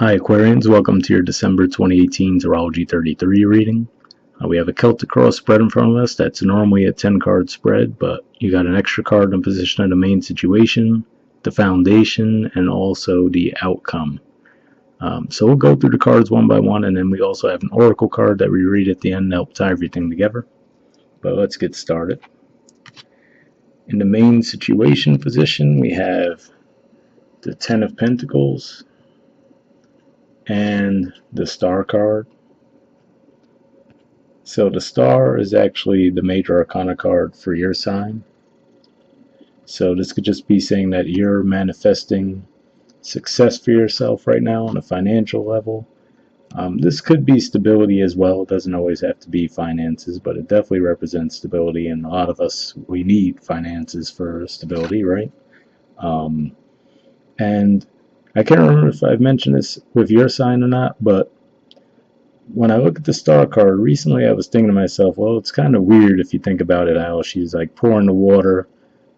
Hi Aquarians, welcome to your December 2018 Tarology 33 reading. We have a Celtic Cross spread in front of us that's normally a 10 card spread, but you got an extra card in position of the main situation, the foundation, and also the outcome. So we'll go through the cards one by one, and then we also have an oracle card that we read at the end to help tie everything together. But let's get started. In the main situation position, we have the 10 of Pentacles and the Star card. So the Star is actually the major arcana card for your sign. So this could just be saying that you're manifesting success for yourself right now on a financial level. This could be stability as well. It doesn't always have to be finances, but it definitely represents stability, and a lot of us, we need finances for stability, right? And I can't remember if I've mentioned this with your sign or not, but when I look at the Star card, recently I was thinking to myself, well, it's kind of weird if you think about it, how she's like pouring the water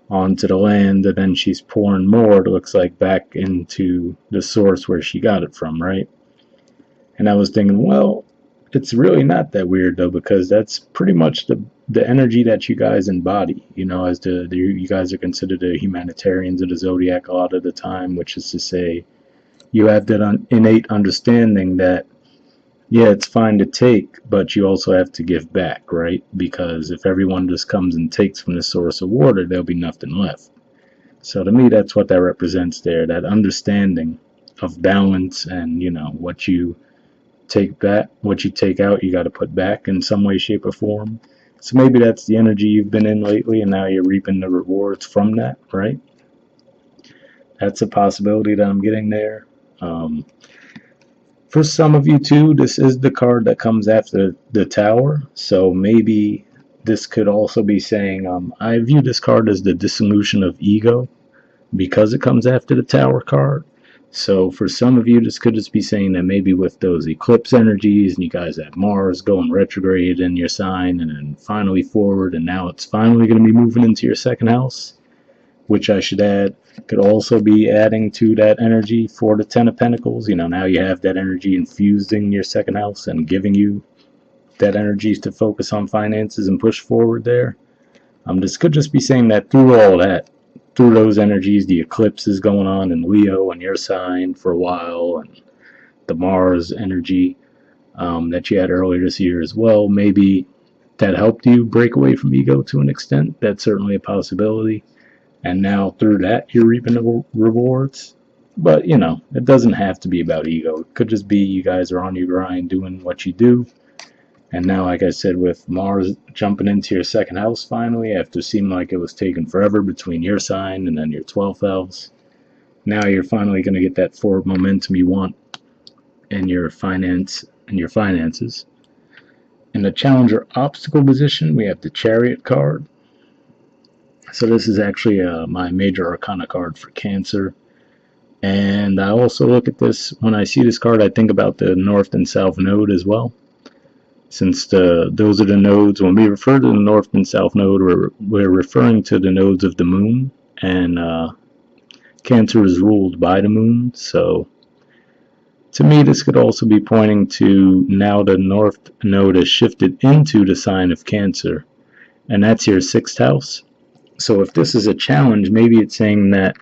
onto the land, and then she's pouring more, it looks like, back into the source where she got it from, right? And I was thinking, well, it's really not that weird though, because that's pretty much the energy that you guys embody, you know, as you guys are considered the humanitarians of the zodiac a lot of the time, which is to say you have that innate understanding that, yeah, it's fine to take, but you also have to give back, right? Because if everyone just comes and takes from the source of water, there'll be nothing left. So to me, that's what that represents there, that understanding of balance, and, you know, what you take back, what you take out, you got to put back in some way, shape, or form. So maybe that's the energy you've been in lately, and now you're reaping the rewards from that, right? That's a possibility that I'm getting there. For some of you too, this is the card that comes after the Tower, so maybe this could also be saying, I view this card as the dissolution of ego because it comes after the Tower card. So for some of you, this could just be saying that maybe with those eclipse energies, and you guys have Mars going retrograde in your sign and then finally forward, and now it's finally going to be moving into your second house, which I should add could also be adding to that energy for the 10 of Pentacles. You know, now you have that energy infused in your second house and giving you that energy to focus on finances and push forward there. This could just be saying that through all that, through those energies, the eclipse is going on in Leo and your sign for a while, and the Mars energy that you had earlier this year as well. Maybe that helped you break away from ego to an extent. That's certainly a possibility. And now through that, you're reaping the rewards. But, you know, it doesn't have to be about ego. It could just be you guys are on your grind doing what you do. And now, like I said, with Mars jumping into your second house finally, after seeming like it was taking forever between your sign and then your 12th house, now you're finally going to get that forward momentum you want in your finances. In the Challenger obstacle position, we have the Chariot card. So this is actually my major arcana card for Cancer. And I also look at this, when I see this card, I think about the North and South Node as well. Since those are the nodes, when we refer to the North and South Node, we're referring to the nodes of the Moon. And Cancer is ruled by the Moon. So to me, this could also be pointing to now the North Node has shifted into the sign of Cancer. And that's your 6th house. So if this is a challenge, maybe it's saying that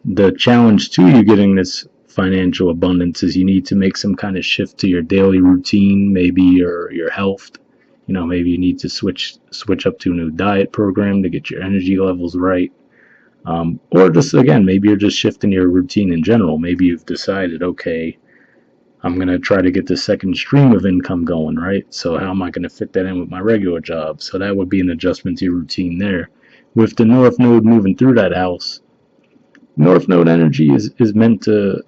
the challenge to you getting this financial abundance is you need to make some kind of shift to your daily routine, maybe your health. You know, maybe you need to switch up to a new diet program to get your energy levels right. Or just, again, maybe you're just shifting your routine in general. Maybe you've decided, okay, I'm going to try to get the second stream of income going, right? So how am I going to fit that in with my regular job? So that would be an adjustment to your routine there. With the North Node moving through that house, North Node energy is meant to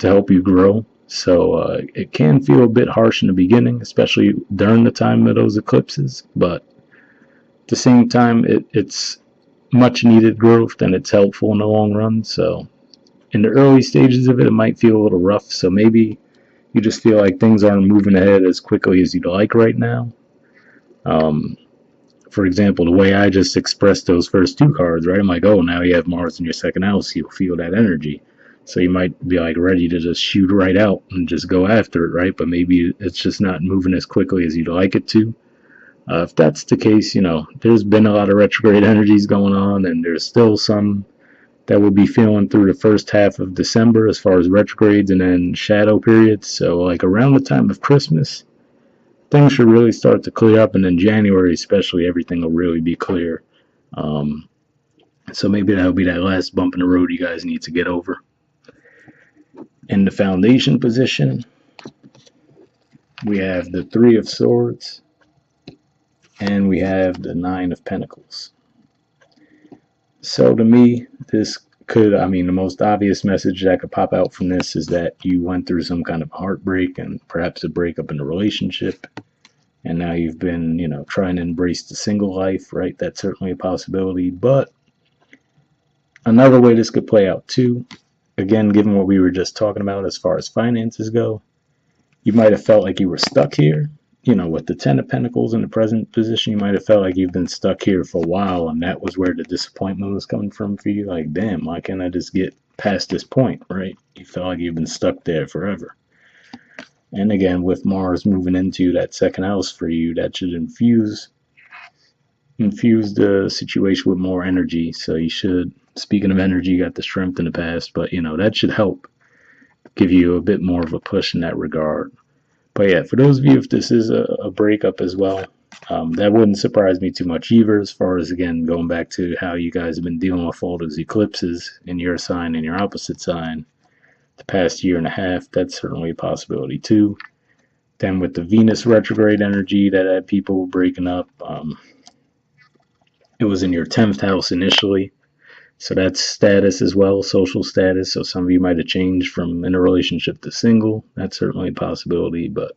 help you grow. So it can feel a bit harsh in the beginning, especially during the time of those eclipses. But at the same time, it's much needed growth, and it's helpful in the long run. So in the early stages of it, it might feel a little rough. So maybe you just feel like things aren't moving ahead as quickly as you'd like right now. For example, the way I just expressed those first two cards, right? I'm like, oh, now you have Mars in your second house, you'll feel that energy. So you might be like ready to just shoot right out and just go after it, right? But maybe it's just not moving as quickly as you'd like it to. If that's the case, there's been a lot of retrograde energies going on, and there's still some that we'll be feeling through the first half of December as far as retrogrades and then shadow periods. So, like around the time of Christmas, things should really start to clear up, and then January, especially, everything will really be clear. Um, so maybe that'll be that last bump in the road you guys need to get over. In the foundation position, we have the Three of Swords, and we have the Nine of Pentacles. So to me, this could, the most obvious message that could pop out from this is that you went through some kind of heartbreak and perhaps a breakup in a relationship, and now you've been, trying to embrace the single life, right? That's certainly a possibility. But another way this could play out too, again, given what we were just talking about as far as finances go, you might have felt like you were stuck here. With the Ten of Pentacles in the present position, you might have felt like you've been stuck here for a while, and that was where the disappointment was coming from for you. Like, damn, why can't I just get past this point, right? You felt like you've been stuck there forever. And again, with Mars moving into that second house for you, that should infuse the situation with more energy. So you should, speaking of energy, you got the strength in the past, but that should help give you a bit more of a push in that regard. But yeah, for those of you, if this is a breakup as well, that wouldn't surprise me too much either, as far as, again, going back to how you guys have been dealing with all those eclipses in your sign and your opposite sign the past year and a half. That's certainly a possibility too. Then with the Venus retrograde energy that had people breaking up, it was in your 10th house initially. So that's status as well, social status. So some of you might have changed from in a relationship to single. That's certainly a possibility. But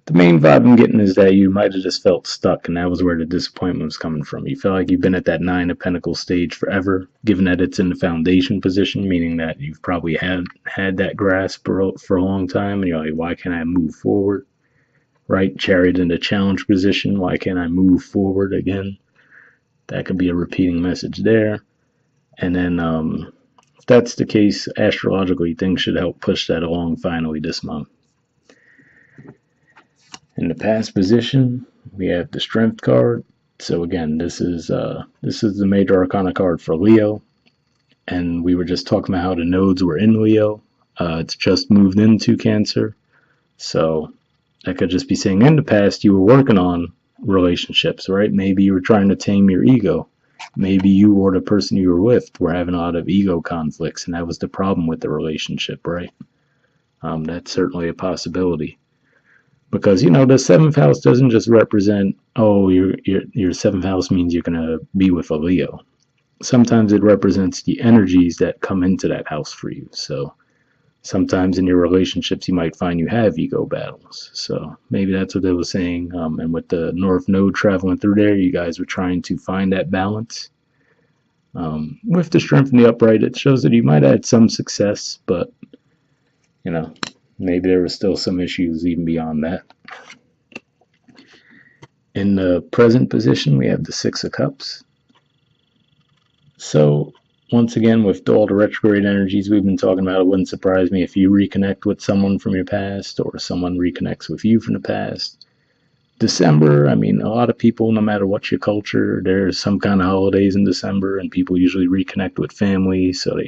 the main vibe I'm getting is that you might have just felt stuck, and that was where the disappointment was coming from. You felt like you've been at that Nine of Pentacles stage forever, given that it's in the foundation position, meaning that you've probably had that grasp for a long time, and you're like, why can't I move forward? Right? Chariot in the challenge position. Why can't I move forward again? That could be a repeating message there. And then if that's the case, astrologically, things should help push that along finally this month. In the past position, we have the Strength card. So again, this is the major arcana card for Leo. And we were just talking about how the nodes were in Leo. It's just moved into Cancer. So that could just be saying in the past you were working on relationships, right? Maybe you were trying to tame your ego. Maybe you or the person you were with were having a lot of ego conflicts, and that was the problem with the relationship, right? That's certainly a possibility. Because, the seventh house doesn't just represent, your seventh house means you're going to be with a Leo. Sometimes it represents the energies that come into that house for you. So sometimes in your relationships, you might find you have ego battles. So maybe that's what they were saying. And with the North Node traveling through there, you guys were trying to find that balance. With the Strength in the upright, it shows that you might have had some success, but, maybe there were still some issues even beyond that. In the present position, we have the Six of Cups. So once again, with all the retrograde energies we've been talking about, it wouldn't surprise me if you reconnect with someone from your past or someone reconnects with you from the past. December, a lot of people, no matter what your culture, there's some kind of holidays in December, and people usually reconnect with family, so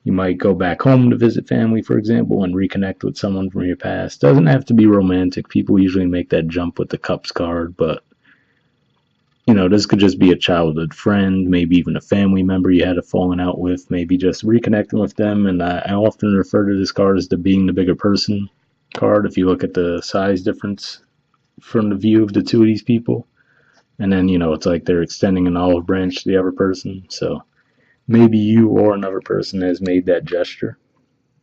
you might go back home to visit family, for example, and reconnect with someone from your past. Doesn't have to be romantic. People usually make that jump with the Cups card, but this could just be a childhood friend, maybe even a family member you had a falling out with, maybe just reconnecting with them. And I often refer to this card as the being the bigger person card, if you look at the size difference from the view of the two of these people. And then, it's like they're extending an olive branch to the other person. So maybe you or another person has made that gesture,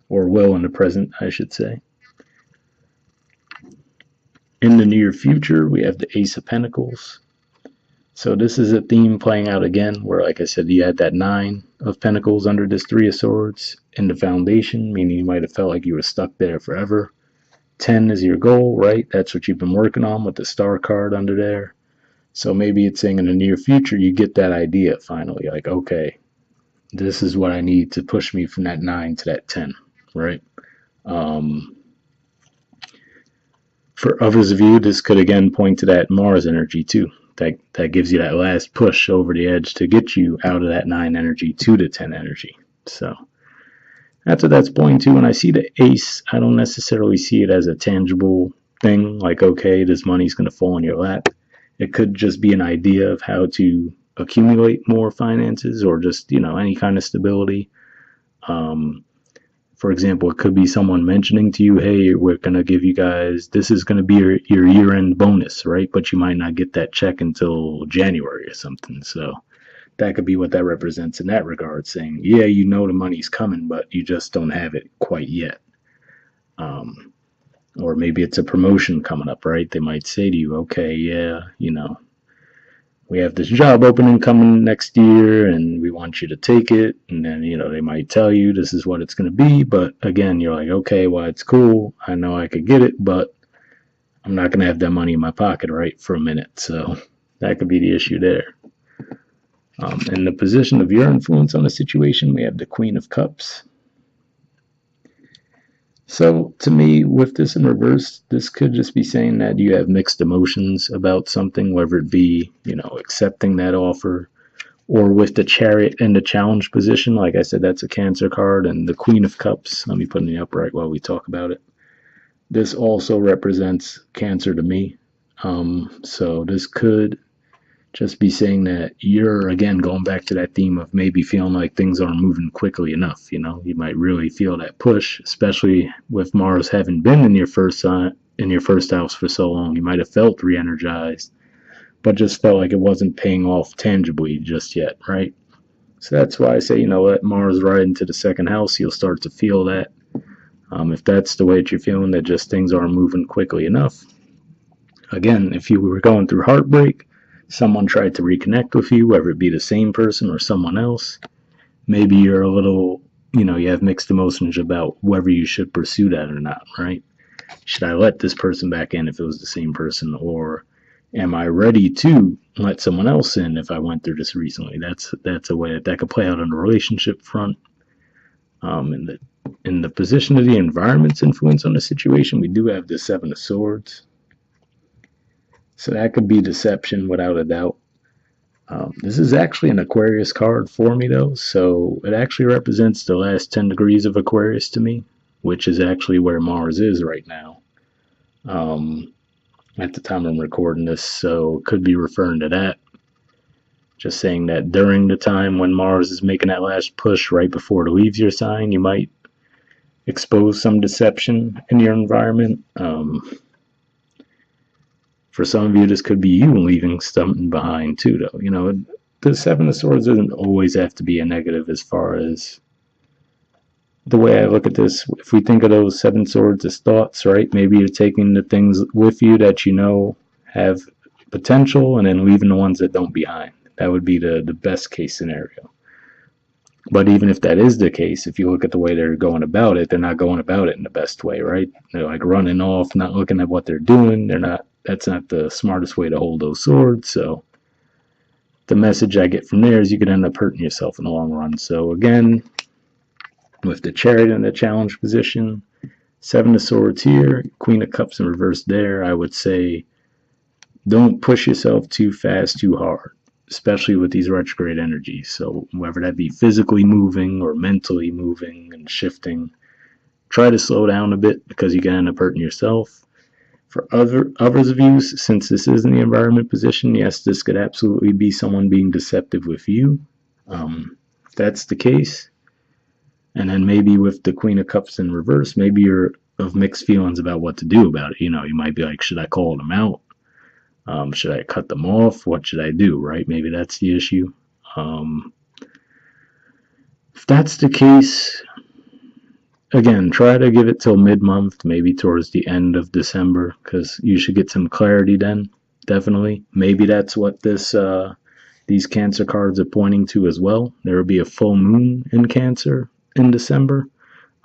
or will in the present, I should say. In the near future, we have the Ace of Pentacles. So this is a theme playing out again, where, like I said, you had that Nine of Pentacles under this Three of Swords in the foundation, meaning you might have felt like you were stuck there forever. 10 is your goal, right? That's what you've been working on with the Star card under there. So maybe it's saying in the near future, you get that idea finally, like, okay, this is what I need to push me from that 9 to that 10, right? Um, for others of you, this could again point to that Mars energy too. That gives you that last push over the edge to get you out of that 9 energy to the 10 energy. So that's what that's pointing to. When I see the ace, I don't necessarily see it as a tangible thing, like, okay, this money's going to fall in your lap. It could just be an idea of how to accumulate more finances or just, any kind of stability. Um, for example, it could be someone mentioning to you, hey, we're going to give you guys, this is going to be your year-end bonus, right? But you might not get that check until January or something. So that could be what that represents in that regard, saying, yeah, the money's coming, but you just don't have it quite yet. Or maybe it's a promotion coming up, right? They might say to you, okay, yeah, we have this job opening coming next year and we want you to take it. And then, they might tell you this is what it's going to be. But again, you're like, okay, well, it's cool. I know I could get it, but I'm not going to have that money in my pocket, right, for a minute. So that could be the issue there. In the position of your influence on the situation, we have the Queen of Cups. So to me, with this in reverse, this could just be saying that you have mixed emotions about something, whether it be, accepting that offer, or with the Chariot in the challenge position. Like I said, that's a Cancer card, and the Queen of Cups, let me put in the upright while we talk about it. This also represents Cancer to me. So this could just be saying that you're, again, going back to that theme of maybe feeling like things aren't moving quickly enough. You might really feel that push, especially with Mars having been in your first house for so long. You might have felt re-energized, but just felt like it wasn't paying off tangibly just yet, right? So that's why I say, let Mars ride into the second house. You'll start to feel that. If that's the way that you're feeling, that just things aren't moving quickly enough. Again, if you were going through heartbreak, someone tried to reconnect with you, whether it be the same person or someone else, maybe you're a little, you have mixed emotions about whether you should pursue that or not, right? Should I let this person back in if it was the same person, or am I ready to let someone else in if I went through this recently? That's a way that could play out on the relationship front. In the position of the environment's influence on the situation, we do have the Seven of Swords. So that could be deception without a doubt. This is actually an Aquarius card for me, though, so it actually represents the last 10 degrees of Aquarius to me, which is actually where Mars is right now at the time I'm recording this, so it could be referring to that. Just saying that during the time when Mars is making that last push right before it leaves your sign, you might expose some deception in your environment. For some of you, this could be you leaving something behind too, though. The Seven of Swords doesn't always have to be a negative as far as the way I look at this. If we think of those Seven Swords as thoughts, right? Maybe you're taking the things with you that have potential and then leaving the ones that don't behind. That would be the best case scenario. But even if that is the case, if you look at the way they're going about it, they're not going about it in the best way, right? They're like running off, not looking at what they're doing. That's not the smartest way to hold those swords. So the message I get from there is you could end up hurting yourself in the long run. So again, with the Chariot in the challenge position, Seven of Swords here, Queen of Cups in reverse there, I would say don't push yourself too fast, too hard, especially with these retrograde energies. So whether that be physically moving or mentally moving and shifting, try to slow down a bit because you can end up hurting yourself. For others of you, since this is in the environment position, yes, this could absolutely be someone being deceptive with you. If that's the case, and then maybe with the Queen of Cups in reverse, maybe you're of mixed feelings about what to do about it. You might be like, should I call them out? Should I cut them off? What should I do, right? Maybe that's the issue. If that's the case, again, try to give it till mid-month, maybe towards the end of December, because you should get some clarity then, definitely. Maybe that's what these Cancer cards are pointing to as well. There will be a full moon in Cancer in December,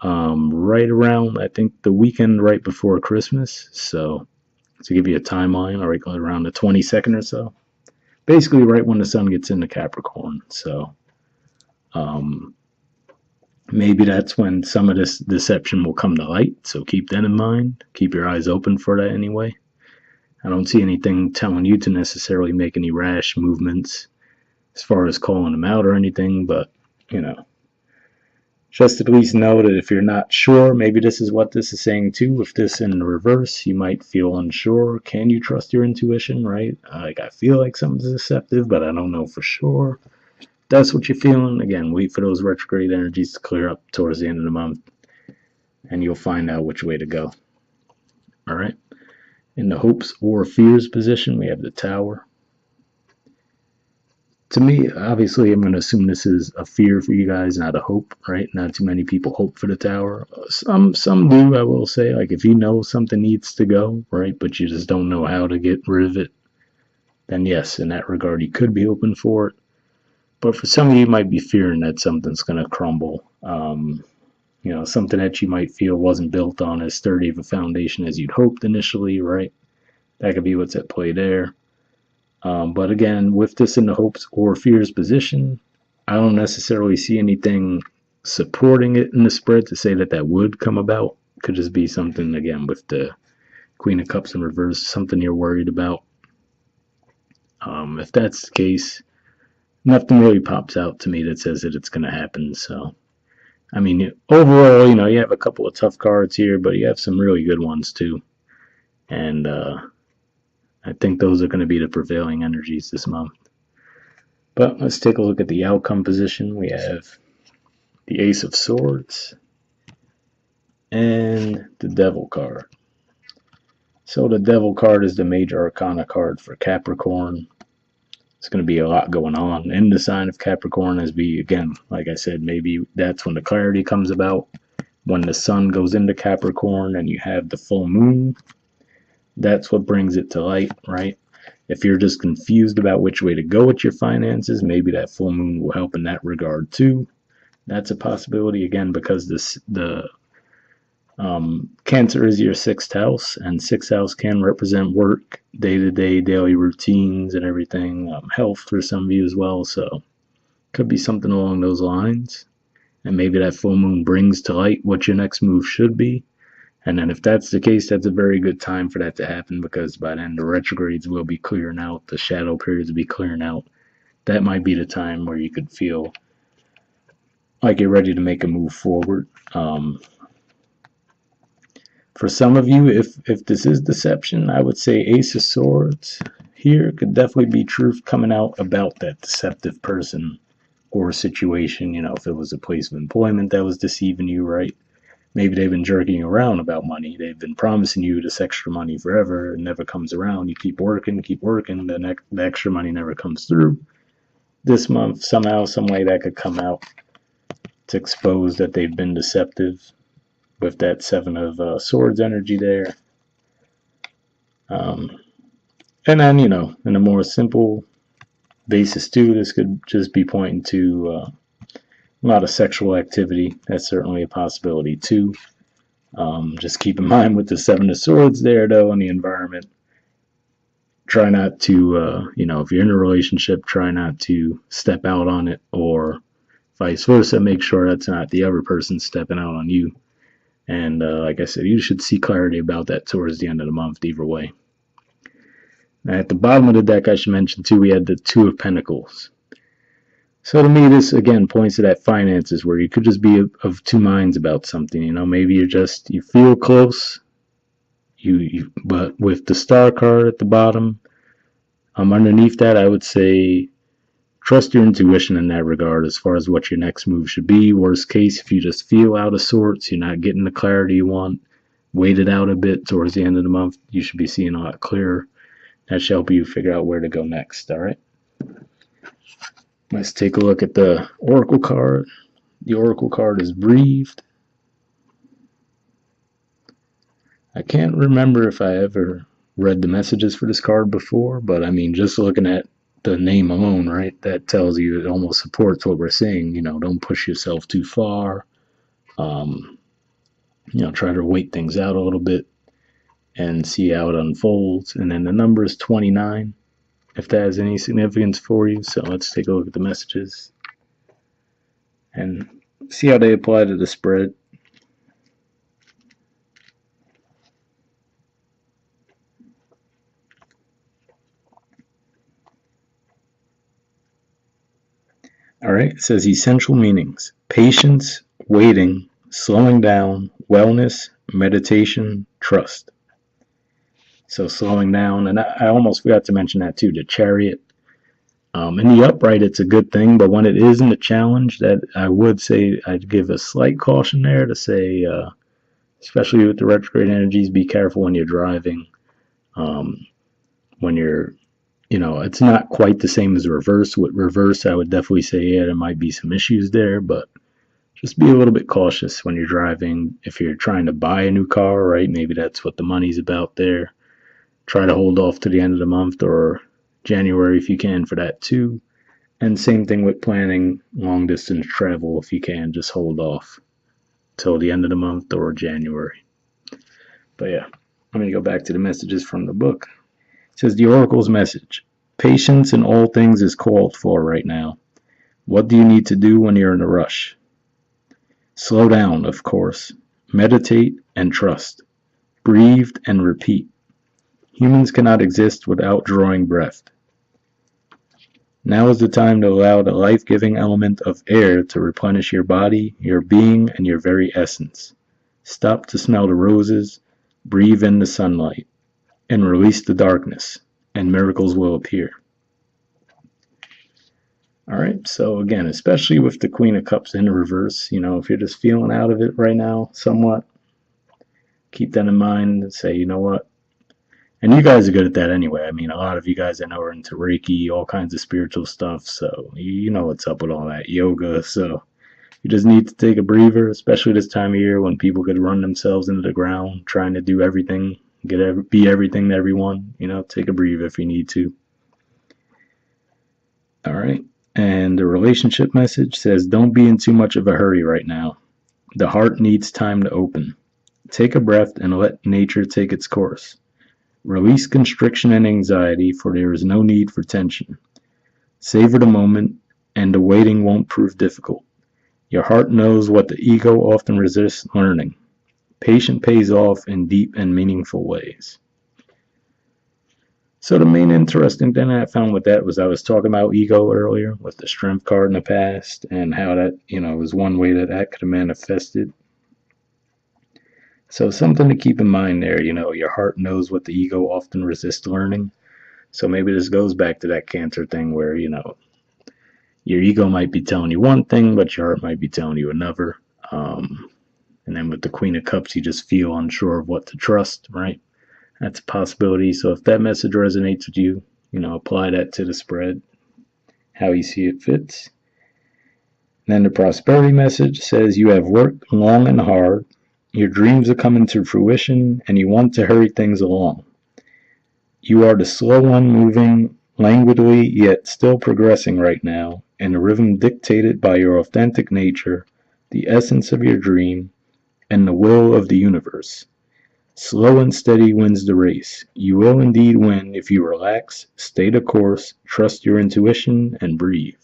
right around, I think, the weekend right before Christmas. So to give you a timeline, right around the 22nd or so. Basically right when the sun gets into Capricorn. So Maybe that's when some of this deception will come to light, so keep that in mind. Keep your eyes open for that anyway. I don't see anything telling you to necessarily make any rash movements as far as calling them out or anything, but, you know, just at least know that if you're not sure, maybe this is what this is saying too. If this in reverse, you might feel unsure. Can you trust your intuition, right? Like, I feel like something's deceptive, but I don't know for sure. That's what you're feeling. Again, wait for those retrograde energies to clear up towards the end of the month, and you'll find out which way to go. All right. In the hopes or fears position, we have the Tower. To me, obviously, I'm going to assume this is a fear for you guys, not a hope, right? Not too many people hope for the Tower. Some do, I will say. Like, if you know something needs to go, right, but you just don't know how to get rid of it, then yes, in that regard, you could be hoping for it. But for some of you, you might be fearing that something's going to crumble. You know, something that you might feel wasn't built on as sturdy of a foundation as you'd hoped initially, right? That could be what's at play there. But again, with this in the hopes or fears position, I don't necessarily see anything supporting it in the spread to say that that would come about. Could just be something, again, with the Queen of Cups in reverse, something you're worried about. If that's the case, nothing really pops out to me that says that it's going to happen. So, I mean, overall, you know, you have a couple of tough cards here, but you have some really good ones too. And I think those are going to be the prevailing energies this month. But let's take a look at the outcome position. We have the Ace of Swords and the Devil card. So the Devil card is the major arcana card for Capricorn. It's going to be a lot going on in the sign of Capricorn as we, again, like I said, maybe that's when the clarity comes about. When the sun goes into Capricorn and you have the full moon, that's what brings it to light, right? If you're just confused about which way to go with your finances, maybe that full moon will help in that regard too. That's a possibility, again, because the Cancer is your sixth house, and sixth house can represent work, day-to-day, daily routines and everything, health for some of you as well, so could be something along those lines. And maybe that full moon brings to light what your next move should be. And then if that's the case, that's a very good time for that to happen, because by then the retrogrades will be clearing out, the shadow periods will be clearing out. That might be the time where you could feel like you're ready to make a move forward. For some of you, if this is deception, I would say Ace of Swords here could definitely be truth coming out about that deceptive person or situation. You know, if it was a place of employment that was deceiving you, right? Maybe they've been jerking you around about money. They've been promising you this extra money forever. It never comes around. You keep working, the extra money never comes through. This month, somehow, some way that could come out to expose that they've been deceptive with that Seven of Swords energy there. And then, you know, in a more simple basis too, this could just be pointing to a lot of sexual activity. That's certainly a possibility too. Just keep in mind with the Seven of Swords there, though, in the environment, try not to, you know, if you're in a relationship, try not to step out on it, or vice versa. Make sure that's not the other person stepping out on you. And like I said, you should see clarity about that towards the end of the month, either way. Now, at the bottom of the deck, I should mention too, we had the Two of Pentacles. So to me, this again points to that finances, where you could just be of two minds about something. You know, maybe you feel close, but with the Star card at the bottom, underneath that, I would say trust your intuition in that regard as far as what your next move should be. Worst case, if you just feel out of sorts, you're not getting the clarity you want, wait it out a bit towards the end of the month, you should be seeing a lot clearer. That should help you figure out where to go next, all right? Let's take a look at the Oracle card. The Oracle card is Breathed. I can't remember if I ever read the messages for this card before, but I mean, just looking at the name alone, right, that tells you, it almost supports what we're saying. You know, don't push yourself too far. You know, try to wait things out a little bit and see how it unfolds. And then the number is 29, if that has any significance for you. So let's take a look at the messages. and see how they apply to the spread. All right, it says essential meanings: patience, waiting, slowing down, wellness, meditation, trust. So slowing down, and I almost forgot to mention that too, the chariot. In the upright, it's a good thing, but when it is in the challenge, that I would say I'd give a slight caution there to say, especially with the retrograde energies, be careful when you're driving. Um, when you're, it's not quite the same as reverse. With reverse, I would definitely say, yeah, there might be some issues there, but just be a little bit cautious when you're driving. If you're trying to buy a new car, right? Maybe that's what the money's about there. Try to hold off to the end of the month or January if you can for that too. And same thing with planning long distance travel. If you can, just hold off till the end of the month or January. But yeah, I'm going to go back to the messages from the book. It says the Oracle's message: patience in all things is called for right now. What do you need to do when you're in a rush? Slow down, of course. Meditate and trust. Breathe and repeat. Humans cannot exist without drawing breath. Now is the time to allow the life-giving element of air to replenish your body, your being, and your very essence. Stop to smell the roses, breathe in the sunlight, and release the darkness, and miracles will appear. All right, so again, especially with the Queen of Cups in reverse, if you're just feeling out of it right now somewhat, keep that in mind and say, you know what? And you guys are good at that anyway. I mean, a lot of you guys I know are into Reiki, all kinds of spiritual stuff, so you know what's up with all that yoga. So you just need to take a breather, especially this time of year when people could run themselves into the ground trying to do everything, be everything to everyone. Take a breather if you need to. All right. And the relationship message says, don't be in too much of a hurry right now. The heart needs time to open. Take a breath and let nature take its course. Release constriction and anxiety, for there is no need for tension. Savor the moment, and the waiting won't prove difficult. Your heart knows what the ego often resists learning. Patience pays off in deep and meaningful ways. So the main interesting thing I found with that was I was talking about ego earlier with the strength card in the past and how that, was one way that could have manifested. So something to keep in mind there, your heart knows what the ego often resists learning. So maybe this goes back to that Cancer thing where, your ego might be telling you one thing, but your heart might be telling you another. And then with the Queen of Cups, you just feel unsure of what to trust, right? That's a possibility. So if that message resonates with you, apply that to the spread, how you see it fits. And then the prosperity message says you have worked long and hard. Your dreams are coming to fruition, and you want to hurry things along. You are the slow one, moving languidly yet still progressing right now, in a rhythm dictated by your authentic nature, the essence of your dream, and the will of the universe. Slow and steady wins the race. You will indeed win if you relax, stay the course, trust your intuition, and breathe.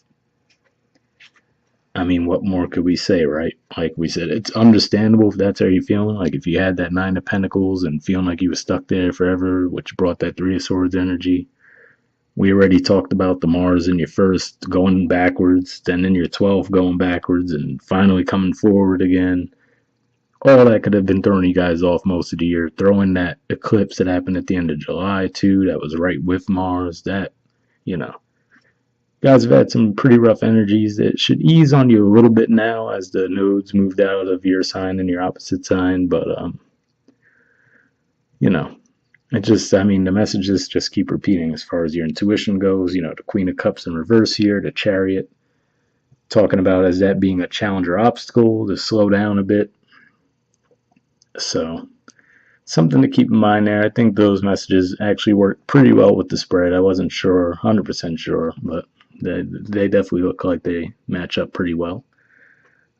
I mean, what more could we say, right? Like we said, it's understandable if that's how you're feeling. Like if you had that Nine of Pentacles and feeling like you were stuck there forever, which brought that Three of Swords energy. We already talked about the Mars in your first going backwards, then in your 12th going backwards, and finally coming forward again. All that could have been throwing you guys off most of the year. Throwing that eclipse that happened at the end of July, too, that was right with Mars. That, guys have had some pretty rough energies that should ease on you a little bit now as the nodes moved out of your sign and your opposite sign. But, it just, the messages just keep repeating as far as your intuition goes. The Queen of Cups in reverse here, the Chariot, talking about as that being a challenge or obstacle to slow down a bit. So, something to keep in mind there. I think those messages actually work pretty well with the spread. I wasn't sure, 100% sure, but they definitely look like they match up pretty well.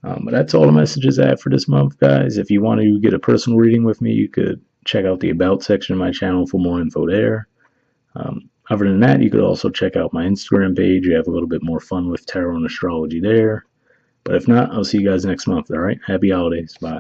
But that's all the messages I have for this month, guys. If you want to get a personal reading with me, you could check out the About section of my channel for more info there. Other than that, you could also check out my Instagram page. You have a little bit more fun with tarot and astrology there. But if not, I'll see you guys next month. All right. Happy holidays. Bye.